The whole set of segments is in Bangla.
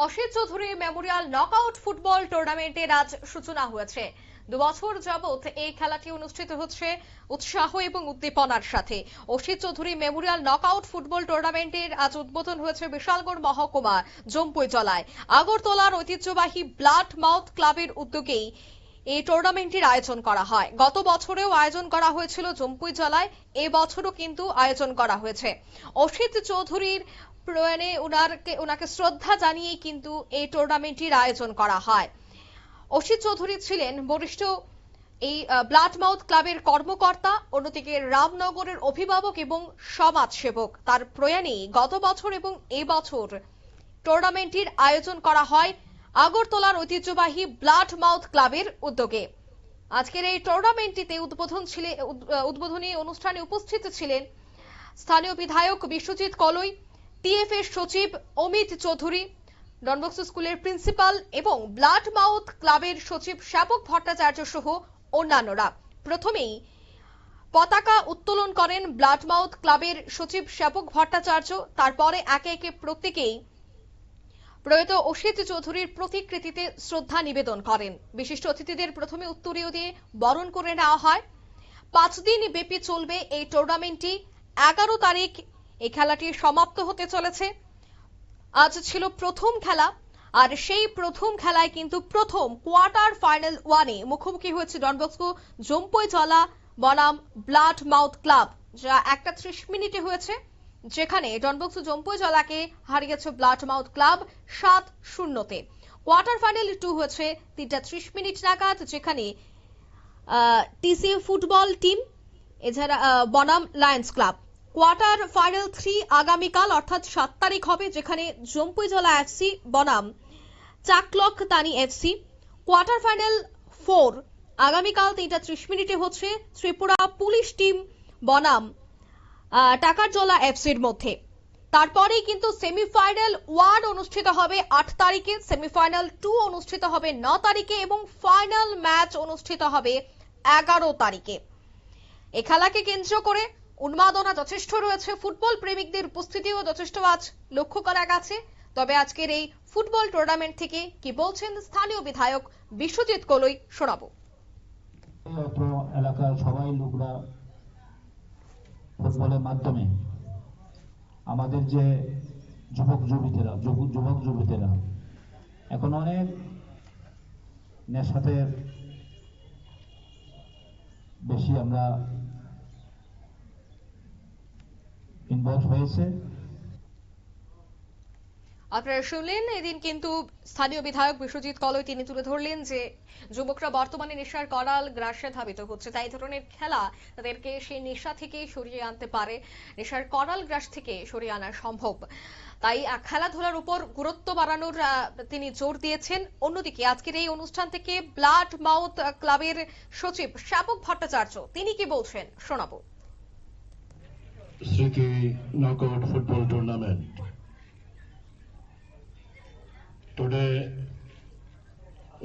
Asit Chowdhury Memorial knockout football টুর্নামেন্টের আজ সূচনা হয়েছে। 2 বছর যাবত এই খেলাটি অনুষ্ঠিত হচ্ছে উৎসাহ এবং উদ্দীপনার সাথে। Asit Chowdhury Memorial knockout football টুর্নামেন্টের আজ উদ্বোধন হয়েছে বিশালগড় মহকুমা জম্পুইজলায়। আগরতলার ঐতিহ্যবাহী ব্লাড মাউথ ক্লাবের উদ্যোগেই এই টুর্নামেন্টের আয়োজন করা হয়। গত বছরেও আয়োজন করা হয়েছিল জম্পুইজলায়, এবছরও কিন্তু আয়োজন করা হয়েছে। অসিত চৌধুরীর প্রয়াণে ওনাকে শ্রদ্ধা জানিয়ে কিন্তু এই টুর্নামেন্টের আয়োজন করা হয়। অসিত চৌধুরী ছিলেন বরিষ্ঠ এই ব্লাড মাউথ ক্লাবের কর্মকর্তা, অন্যদিকে রামনগরের অভিভাবক এবং সমাজ সেবক। তার প্রয়াণে গত বছর এবং এবছর টুর্নামেন্টের আয়োজন করা হয় আগরতলার ঐতিহ্যবাহী ব্লাড মাউথ ক্লাবের উদ্যোগে। আজকের এই টুর্নামেন্টটিতে উদ্বোধনী অনুষ্ঠানে উপস্থিত ছিলেন স্থানীয় বিধায়ক বিশ্বজিৎ কলই, টিএফএর সচিব অমিত চৌধুরী, ডনবস্কো স্কুলের প্রিন্সিপাল এবং ব্লাড মাউথ ক্লাবের সচিব শ্যাপক ভট্টাচার্য সহ অন্যান্যরা। প্রথমেই পতাকা উত্তোলন করেন ব্লাড মাউথ ক্লাবের সচিব শ্যাপক ভট্টাচার্য। তারপরে একে একে প্রত্যেকেই প্রয়াত অসিত চৌধুরীর প্রতিকৃতিতে শ্রদ্ধা নিবেদন করেন। বিশিষ্ট অতিথিদের প্রথমে উত্তরীয় দিয়ে বরণ করে নেওয়া হয়। 5 দিন ব্যাপী চলবে এই টুর্নামেন্টটি। 11 তারিখ এই খেলাটি সমাপ্ত হতে চলেছে। আজ ছিল প্রথম খেলা, আর সেই প্রথম খেলায় কিন্তু প্রথম কোয়ার্টার ফাইনাল 1-এ মুখোমুখি হয়েছে ডনবস্কো জম্পুইজলা বনাম ব্লাড মাউথ ক্লাব, যা 1:30 মিনিটে হয়েছে, যেখানে ডনবস্কো জম্পুইজলাকে হারিয়েছে ব্লাড মাউথ ক্লাব 7-0-তে। কোয়ার্টার ফাইনাল 2 হয়েছে 3:30 মিনিট নাগাদ, যেখানে টিসি ফুটবল টিম এছাড়া বনাম লায়ন্স ক্লাব। কোয়ার্টার ফাইনাল 3 আগামীকাল অর্থাৎ 7 তারিখ হবে, যেখানে জম্পুইজলা এফসি বনাম চাকলক তানি এফসি। কোয়ার্টার ফাইনাল 4 আগামীকাল 3:30 মিনিটে হচ্ছে ত্রিপুরা পুলিশ টিম বনাম টাকারজলা এফসির মধ্যে। তারপরেই কিন্তু সেমিফাইনাল 1 অনুষ্ঠিত হবে 8 তারিখে, সেমিফাইনাল 2 অনুষ্ঠিত হবে 9 তারিখে এবং ফাইনাল ম্যাচ অনুষ্ঠিত হবে 11 তারিখে। এই খেলাকে কেন্দ্র করে উন্মাদনা যথেষ্ট রয়েছে, ফুটবল প্রেমিকদের উপস্থিতিও যথেষ্ট আজ লক্ষ্য করা গেছে। তবে আজকের এই ফুটবল টুর্নামেন্ট থেকে কি বলছেন স্থানীয় বিধায়ক বিশ্বজিৎ কলই শোনাবো। এলাকার সবাই লোকরা ফুটবলের মাধ্যমে আমাদের যে যুবক যুবতীরা এখন অনেক নেশাতে বেশি আমরা ইনভলভ হয়েছে। আপনারা শুনলেন, এদিন কিন্তু স্থানীয় বিধায়ক বিশ্বজিৎ কলই তিনি তুলে ধরলেন যে যুবকরা বর্তমানে নেশার করাল গ্রাসে ধাবিত হচ্ছে, তাই ধরনের খেলা তাদেরকে সেই নেশা থেকে সরিয়ে আনতে পারে, নেশার করাল গ্রাস থেকে সরিয়ে আনা সম্ভব। তাই খেলাধুলার উপর গুরুত্ব বাড়ানোর তিনি জোর দিয়েছেন। অন্যদিকে আজকের এই অনুষ্ঠান থেকে ব্লাড মাউথ ক্লাবের সচিব শ্যাপক ভট্টাচার্য তিনি কি বলছেন শোনাবো। স্মৃতি knockout football tournament. Today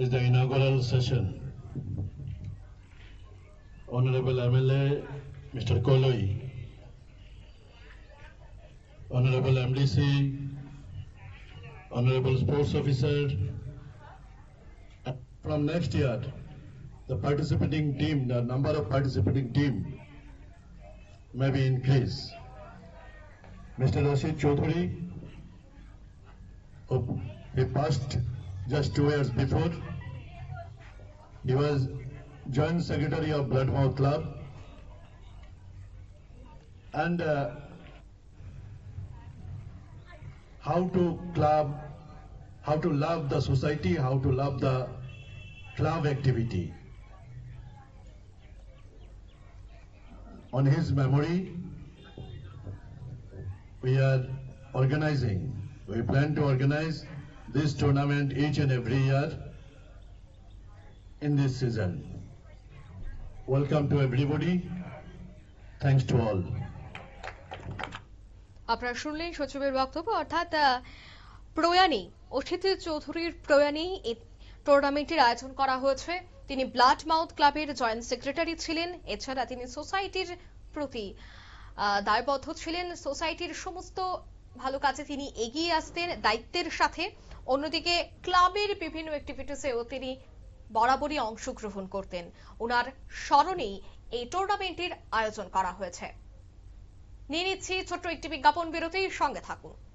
is the inaugural session. Honorable MLA Mr. Koloi, Honorable MDC, Honorable Sports Officer. From next year, the number of participating team may be increased. Mr. Osit Choudhury, he passed just 2 years before. He was Joint Secretary of Blood Mouth Club, and how to love the society, how to love the club activity. On his memory, we plan to organize this tournament each and every year in this season. Welcome to everybody. Thanks to all. আপনারা শুনলেন সচিবের বক্তব্য, অর্থাৎ প্রয়াণী অসিত চৌধুরীর প্রয়াণী এই টুর্নামেন্টের আয়োজন করা হয়েছে। তিনি ব্লাড মাউথ ক্লাবের জয়েন্ট সেক্রেটারি ছিলেন। এছাড়া তিনি সোসাইটির প্রতি দায়বদ্ধ ছিলেন, সোসাইটির সমস্ত ভালো কাজে তিনি এগিয়ে আসতেন দায়িত্বের সাথে। অন্যদিকে ক্লাবের বিভিন্ন অ্যাক্টিভিটিসেও তিনি বরাবরই অংশগ্রহণ করতেন। ওনার স্মরণেই এই টুর্নামেন্টের আয়োজন করা হয়েছে। নিয়ে নিচ্ছি ছোট্ট একটি বিজ্ঞাপন বিরতির সঙ্গে থাকুন।